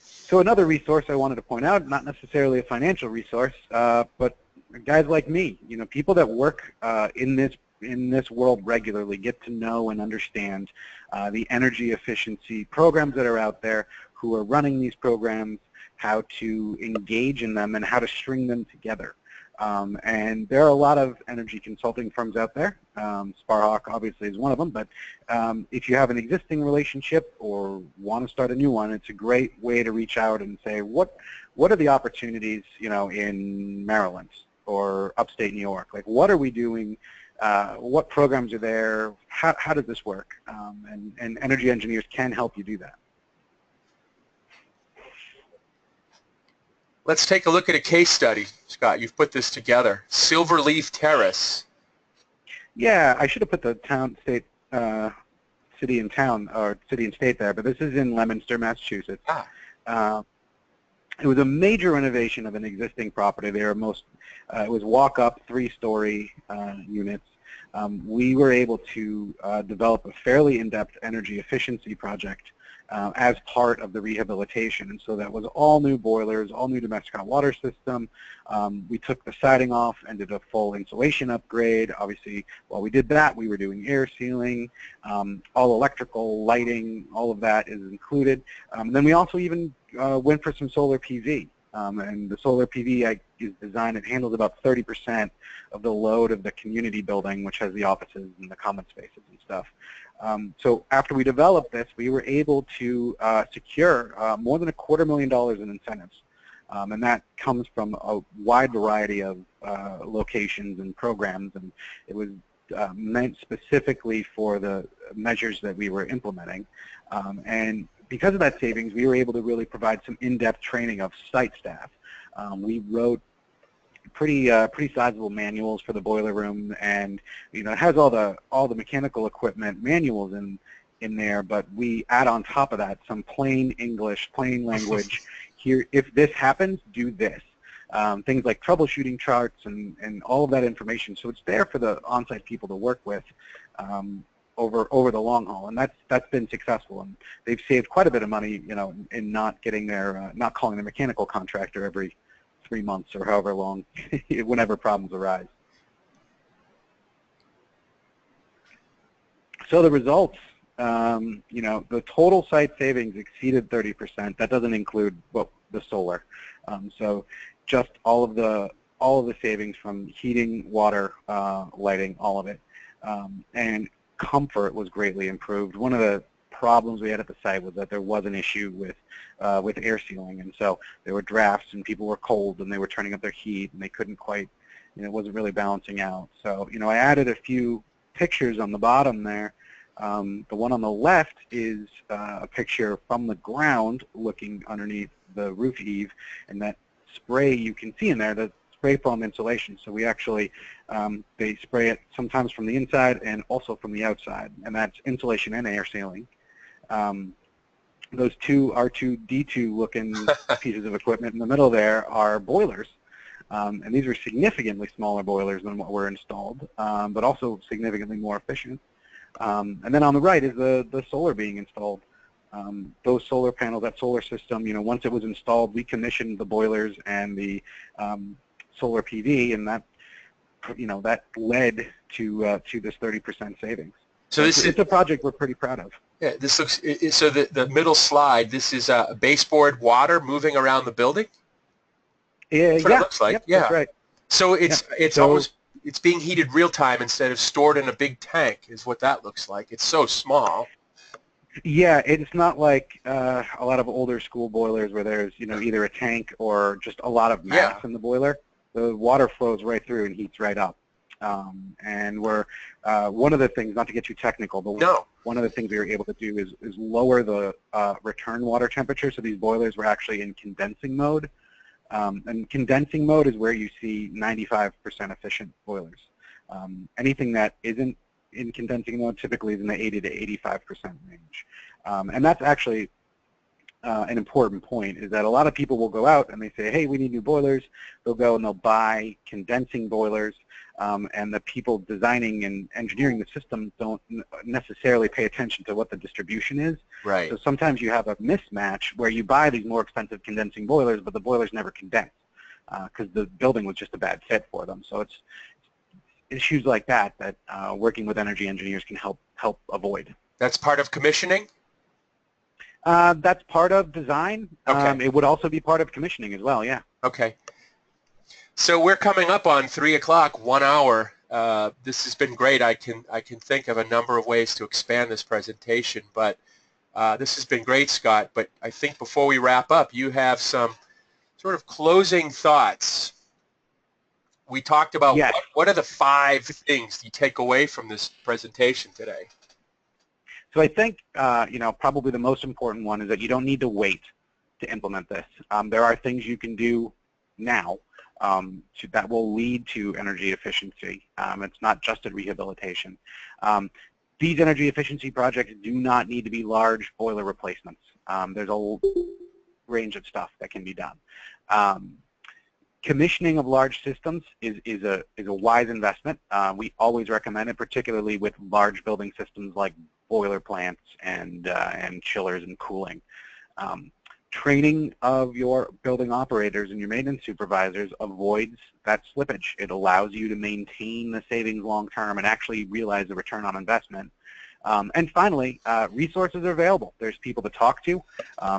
So another resource I wanted to point out, not necessarily a financial resource, but guys like me, people that work in this world regularly get to know and understand the energy efficiency programs that are out there, who are running these programs, how to engage in them, and how to string them together. And there are a lot of energy consulting firms out there. Sparhawk obviously is one of them, but if you have an existing relationship or want to start a new one, it's a great way to reach out and say, what are the opportunities, in Maryland or upstate New York? Like, what are we doing? What programs are there? How does this work? And energy engineers can help you do that. Let's take a look at a case study, Scott. You've put this together. Silverleaf Terrace. Yeah, I should have put the town, state, city and town, or city and state there, but this is in Leominster, Massachusetts. It was a major renovation of an existing property. They were it was walk-up, 3-story units. We were able to develop a fairly in-depth energy efficiency project as part of the rehabilitation. And so that was all new boilers, all new domestic hot water system. We took the siding off and did a full insulation upgrade. Obviously, while we did that, we were doing air sealing, all electrical, lighting, all of that is included. Then we also even went for some solar PV. And the solar PV is designed, it handles about 30% of the load of the community building, which has the offices and the common spaces and stuff. So after we developed this, we were able to secure more than $250,000 in incentives. And that comes from a wide variety of locations and programs, and it was meant specifically for the measures that we were implementing. And because of that savings, we were able to really provide some in-depth training of site staff. We wrote pretty sizable manuals for the boiler room, and it has all the mechanical equipment manuals in there, but we add on top of that some plain English, plain language. Here, if this happens, do this. Things like troubleshooting charts and all of that information. So it's there for the on-site people to work with over the long haul, and that's been successful. And they've saved quite a bit of money, in not getting not calling the mechanical contractor every 3 months or however long, whenever problems arise. So the results, the total site savings exceeded 30%. That doesn't include the solar. So just all of the savings from heating, water, lighting, all of it, and comfort was greatly improved. One of the problems we had at the site was that there was an issue with air sealing, and so there were drafts and people were cold and they were turning up their heat and they couldn't quite, it wasn't really balancing out. So, I added a few pictures on the bottom there. The one on the left is a picture from the ground looking underneath the roof eave, and that spray you can see in there, the spray foam insulation. So we actually, they spray it sometimes from the inside and also from the outside, and that's insulation and air sealing. those two R2D2 looking pieces of equipment in the middle there are boilers. And these are significantly smaller boilers than what were installed, but also significantly more efficient. And then on the right is the solar being installed. Those solar panels, that solar system, once it was installed, we commissioned the boilers and the solar PV, and that, that led to this 30% savings. So it's a project we're pretty proud of. Yeah, this looks, so the middle slide, this is a baseboard water moving around the building? Yeah, that's what it looks like. Yep, yeah, that's right. So it's almost, it's being heated real time instead of stored in a big tank is what that looks like. It's so small. Yeah, it's not like a lot of older school boilers where there's, either a tank or just a lot of mass in the boiler. The water flows right through and heats right up. And we're, one of the things, not to get too technical, but one of the things we were able to do is lower the return water temperature. So these boilers were actually in condensing mode. And condensing mode is where you see 95% efficient boilers. Anything that isn't in condensing mode typically is in the 80 to 85% range. And that's actually an important point, is that a lot of people will go out and they say, hey, we need new boilers. They'll go and they'll buy condensing boilers, and the people designing and engineering the system don't necessarily pay attention to what the distribution is. Right. So sometimes you have a mismatch where you buy these more expensive condensing boilers, but the boilers never condense because the building was just a bad fit for them. So it's issues like that working with energy engineers can help avoid. That's part of commissioning? That's part of design. Okay. It would also be part of commissioning as well, yeah. Okay. So we're coming up on 3 o'clock, 1 hour. This has been great. I can think of a number of ways to expand this presentation, but this has been great, Scott. But I think before we wrap up, you have some sort of closing thoughts. We talked about what are the 5 things you take away from this presentation today? So I think, probably the most important one is that you don't need to wait to implement this. There are things you can do now that will lead to energy efficiency. It's not just a rehabilitation. These energy efficiency projects do not need to be large boiler replacements. There's a range of stuff that can be done. Commissioning of large systems is a wise investment. We always recommend it, particularly with large building systems like boiler plants and chillers and cooling. Training of your building operators and your maintenance supervisors avoids that slippage. It allows you to maintain the savings long term and actually realize the return on investment. And finally, resources are available. There's people to talk to.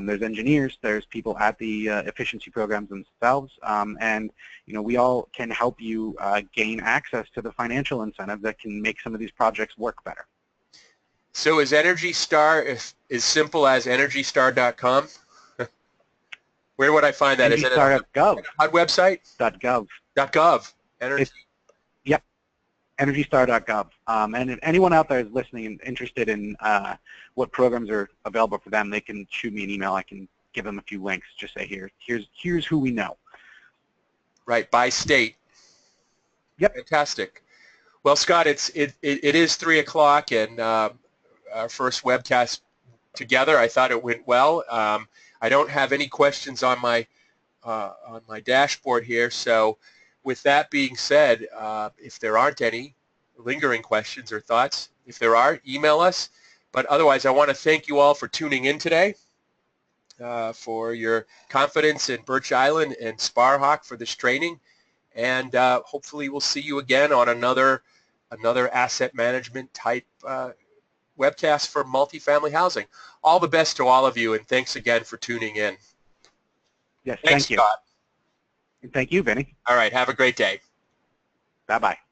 There's engineers. There's people at the efficiency programs themselves. And we all can help you gain access to the financial incentive that can make some of these projects work better. So is Energy Star as simple as EnergyStar.com? Where would I find that? Is it EnergyStar.gov. HUD website? .gov. .gov. Energy. Yep. EnergyStar.gov. And if anyone out there is listening and interested in what programs are available for them, they can shoot me an email. I can give them a few links. Just say, here's who we know. Right, by state. Yep. Fantastic. Well, Scott, it is 3 o'clock, and our first webcast together. I thought it went well. I don't have any questions on my dashboard here, so with that being said, if there aren't any lingering questions or thoughts, if there are, email us. But otherwise, I want to thank you all for tuning in today, for your confidence in Birch Island and Sparhawk for this training, and hopefully we'll see you again on another asset management type webcast for multifamily housing. All the best to all of you, and thanks again for tuning in. Yes, thanks, thank you. Scott. And thank you, Vinnie. All right, have a great day. Bye-bye.